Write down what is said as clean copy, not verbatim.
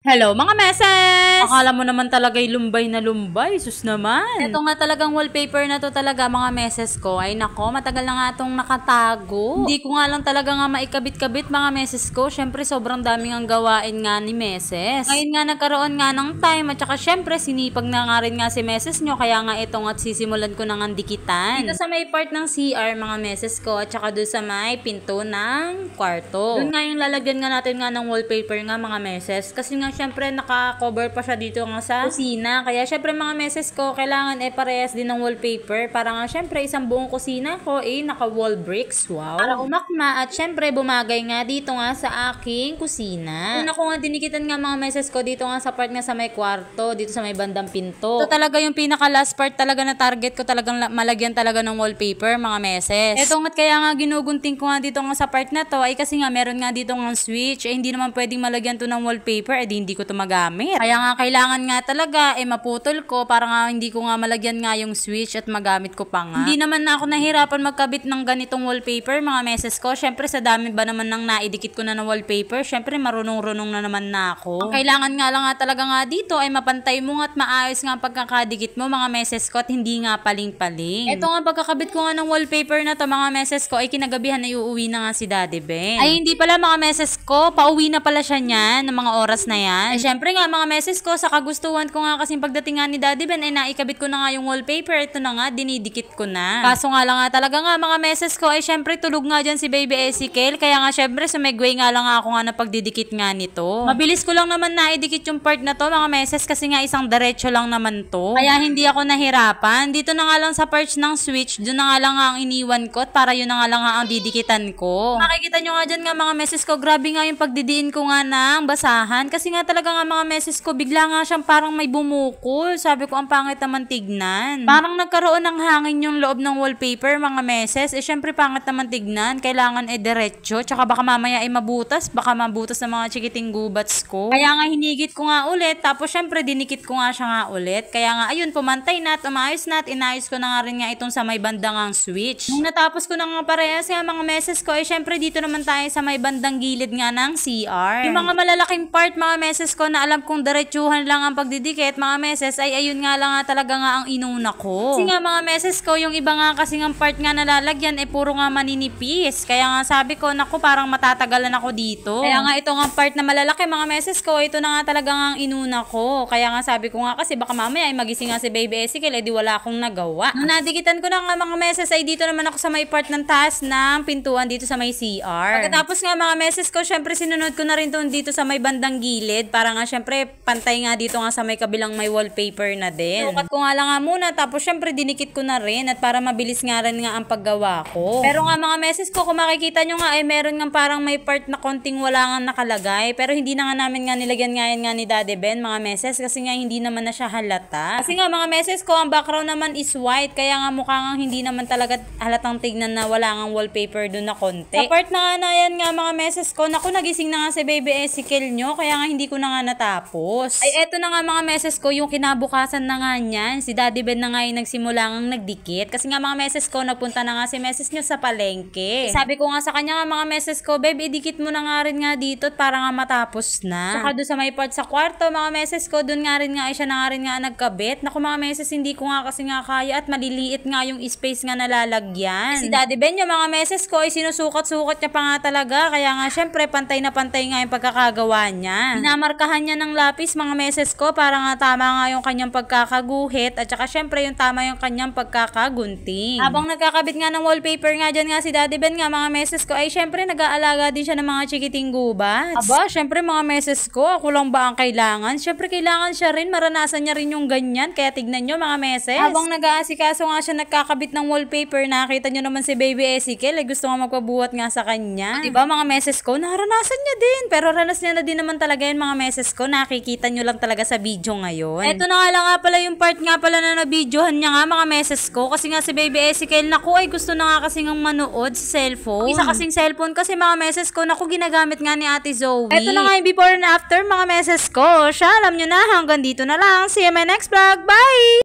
Hello mga meses! Akala mo naman talaga'y lumbay na lumbay, sus naman. Ito nga talagang wallpaper na to talaga mga meses ko. Ay nako, matagal na nga itong nakatago. Hindi ko nga lang talaga nga maikabit-kabit mga meses ko. Syempre sobrang daming ang gawain nga ni meses. Ngayon nga nagkaroon nga ng time at saka syempre sinipag na nga rin nga si meses nyo. Kaya nga itong at sisimulan ko na nga dikitan. Dito sa may part ng CR mga meses ko at saka doon sa may pinto ng kwarto. Doon nga yung lalagyan nga natin nga ng wallpaper nga mga meses. Kasi nga syempre naka-cover pa siya dito nga sa kusina. Kaya syempre mga meses ko, kailangan parehas din ng wallpaper. Para nga syempre isang buong kusina ko naka-wall bricks. Wow! Para umakma at syempre bumagay nga dito nga sa aking kusina. Una ko nga dinikitan nga mga meses ko dito nga sa part nga sa may kwarto, dito sa may bandang pinto. Ito talaga yung pinaka last part talaga na target ko talagang malagyan talaga ng wallpaper mga meses. Ito nga't kaya nga ginugunting ko nga dito nga sa part na to ay kasi nga meron nga dito nga switch. Hindi naman pwedeng malagyan to ng wallpaper hindi ko to magamit. Kaya nga kailangan nga talaga maputol ko para nga hindi ko nga malagyan nga yung switch at magamit ko pa nga. Hindi naman na ako nahirapan magkabit ng ganitong wallpaper mga meses ko. Syempre sa dami ba naman nang naidikit ko na ng wallpaper, syempre marunong-runong na naman na ako. Ang kailangan nga lang nga talaga nga dito ay mapantay mo at maayos nga pagkakadikit mo mga meses ko at hindi nga paling-paling. Ito nga pagkakabit ko nga ng wallpaper na to mga meses ko ay kinagabihan ay uuwi na nga si Daddy Ben. Ay hindi pala mga meses ko, pauwi na pala siya niyan ng mga oras na yan. Syempre nga mga meses ko, sa kagustuhan ko nga kasing pagdating nga ni Daddy Ben ay naikabit ko na nga yung wallpaper. Ito na nga, dinidikit ko na. Kaso nga lang nga talaga nga mga meses ko ay syempre tulog nga dyan si Baby Ezekiel. Kaya nga syempre sumegway nga lang ako nga na pagdidikit nga nito. Mabilis ko lang naman naidikit yung part na to mga meses kasi nga isang diretso lang naman to. Kaya hindi ako nahirapan. Dito na nga lang sa parts ng switch, doon na nga lang nga ang iniwan ko at para yun na nga lang nga ang didikitan ko. Makikita nyo nga dyan nga mga meses ko, grabe nga yung pagdidiin ko nga ng basahan. Kasi nga talaga nga mga meses ko, bigla nga siyang parang may bumukol. Sabi ko, ang pangit naman tignan. Parang nagkaroon ng hangin yung loob ng wallpaper mga meses. Syempre pangit naman tignan. Kailangan diretso. Tsaka baka mamaya mabutas. Baka mabutas ng mga chikiting gubats ko. Kaya nga hinigit ko nga ulit. Tapos syempre dinikit ko nga siya nga ulit. Kaya nga ayun, pumantay na at umayos na at inayos ko na nga rin nga itong sa may bandang ang switch. Nung natapos ko na nga parehas nga mga meses ko, syempre dito naman tayo sa may bandang gilid nga ng CR. Yung mga malalaking part mga meses ko na alam kong diretsuhan lang ang pagdidikit mga meses ay ayun nga lang nga talaga nga ang inuna ko. Kasi nga mga meses ko, yung iba nga kasi ng part nga nalalagyan puro nga maninipis. Kaya nga sabi ko, naku parang matatagalan ako dito. Kaya nga ito nga part na malalaki mga meses ko, ito na nga talaga nga ang inuna ko. Kaya nga sabi ko nga kasi baka mamaya ay magising nga si Baby Ezekiel di wala akong nagawa. Nung nadikitan ko na nga mga meses ay dito naman ako sa may part ng taas ng pintuan dito sa may CR. Pagkatapos nga mga meses ko, syempre sinunod ko na rin doon dito sa may bandang gilid para nga syempre pantay nga dito nga sa may kabilang may wallpaper na din. Sukat ko nga lang nga muna tapos syempre dinikit ko na rin at para mabilis nga rin nga ang paggawa ko. Pero nga mga meses ko, kung makikita nyo nga meron nga parang may part na konting wala nga nakalagay. Pero hindi na nga namin nga nilagyan nga yan nga ni Daddy Ben mga meses kasi nga hindi naman na siya halata. Kasi nga mga meses ko, ang background naman is white kaya nga mukha nga hindi naman talaga halatang tignan na wala nga wallpaper doon na konti. Sa part na nga na yan nga mga meses ko, naku nagising na nga si Baby Ezekiel nyo kaya nga hindi ko na nga natapos. Ay eto na nga mga meses ko, yung kinabukasan na nga niyan, si Daddy Ben na nga yung nagsimula ngang nagdikit. Kasi nga mga meses ko, nagpunta na nga si meses nyo sa palengke. Sabi ko nga sa kanya nga mga meses ko, babe, idikit mo na nga rin nga dito at para nga matapos na. Saka doon sa may part sa kwarto, mga meses ko, doon nga rin nga siya na nga rin nga nagkabit. Naku mga meses, hindi ko nga kasi nga kaya at maliliit nga yung space nga nalalagyan. Si Daddy Ben yung mga meses ko, ay sinusukat-sukat niya pa nga talaga. Kaya nga syempre, pantay na pantay nga yung pagkakagawa niya. Minamarkahan niya ng lapis mga meses ko para nga tama nga yung kanyang pagkakaguhit at saka syempre yung tama yung kanyang pagkakagunting. Habang nagkakabit nga ng wallpaper nga dyan nga si Daddy Ben nga mga meses ko ay syempre nag-aalaga din siya ng mga chikiting gubats. Aba, syempre mga meses ko, ako lang ba ang kailangan? Syempre kailangan siya rin, maranasan niya rin yung ganyan. Kaya tignan nyo mga meses. Habang nag-aasikaso nga siya nagkakabit ng wallpaper, nakita nyo naman si Baby Ezekiel ay gusto nga magpabuhat nga sa kanya. Diba mga meses ko, naranasan niya din. Pero ranas niya na din naman talaga yan mga meses ko. Nakikita nyo lang talaga sa video ngayon. Eto na nga lang nga pala yung part nga pala na nabidyohan niya nga mga meses ko. Kasi nga si Baby Ezekiel, naku ay gusto na nga kasi nga manood sa cellphone. Isa kasing cellphone kasi mga meses ko, naku ginagamit nga ni Ate Zoe. Eto na nga yung before and after mga meses ko. Siya, alam nyo na, hanggang dito na lang. See you in my next vlog. Bye!